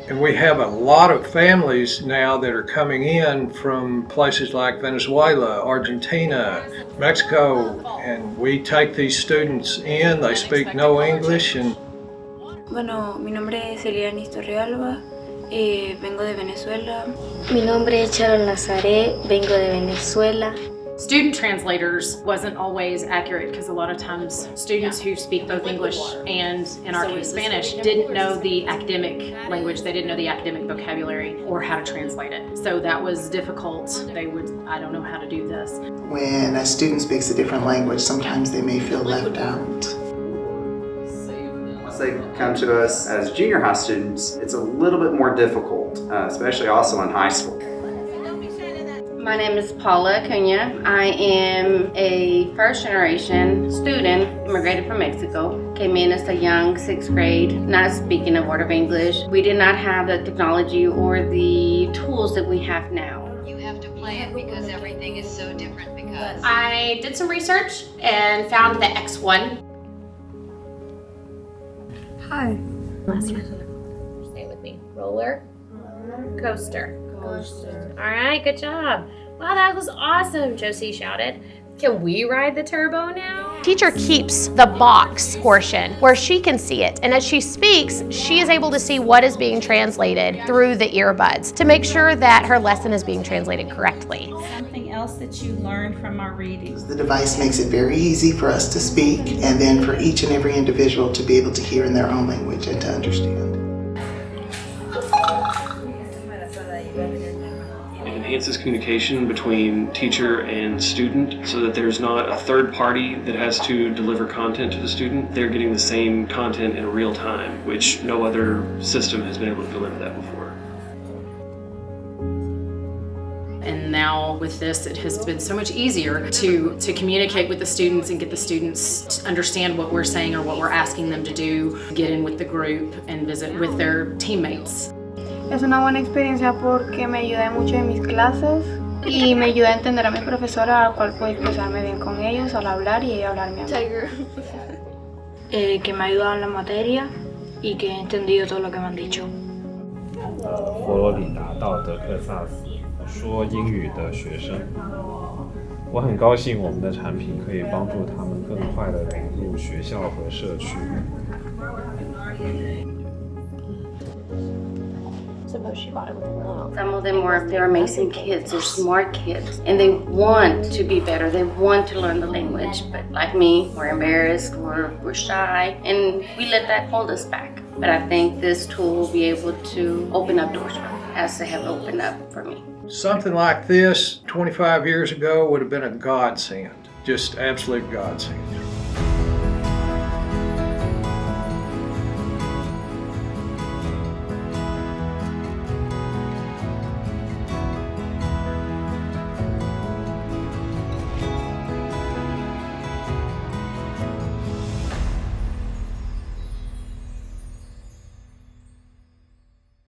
And we have a lot of families now that are coming in from places like Venezuela, Argentina, Mexico, and we take these students in, they speak no English. Bueno, mi nombre es Elianis Torrealba, vengo de Venezuela. Mi nombre es Sharon Nazaré, vengo de Venezuela. Student translators wasn't always accurate because a lot of times students who speak both English and, in our case, Spanish, didn't know the academic language, they didn't know the academic vocabulary or how to translate it. So that was difficult. They would, I don't know how to do this. When a student speaks a different language, sometimes they may feel left out. Once they come to us as junior high students, it's a little bit more difficult, especially also in high school. My name is Paula Acuna. I am a first generation student, immigrated from Mexico. Came in as a young 6th grade, not speaking a word of English. We did not have the technology or the tools that we have now. You have to play it because everything is so different because... I did some research and found the X1. Hi. Last one. Stay with me. Roller. Coaster. Coaster. All right, good job. Wow, that was awesome, Josie shouted. Can we ride the turbo now? Teacher keeps the box portion where she can see it, and as she speaks, she is able to see what is being translated through the earbuds to make sure that her lesson is being translated correctly. Something else that you learned from our readings. The device makes it very easy for us to speak and then for each and every individual to be able to hear in their own language and to understand. It enhances communication between teacher and student so that there's not a third party that has to deliver content to the student. They're getting the same content in real time, which no other system has been able to deliver that before. And now with this, it has been so much easier to communicate with the students and get the students to understand what we're saying or what we're asking them to do, get in with the group and visit with their teammates. Es una buena experiencia porque me ayuda mucho en mis clases y me ayuda a entender a mi profesora, al cual puedo expresarme bien con ellos al hablar y ella hablarme a mí. Que me ha ayudado en la materia y que he entendido todo lo que me han dicho. 佛罗里达到德克萨斯说英语的学生，我很高兴我们的产品可以帮助他们更快地融入学校和社区。 Some of them they're amazing kids, they're smart kids, and they want to be better, they want to learn the language, but like me, we're embarrassed, we're shy, and we let that hold us back. But I think this tool will be able to open up doors for them, as they have opened up for me. Something like this 25 years ago would have been a godsend, just absolute godsend.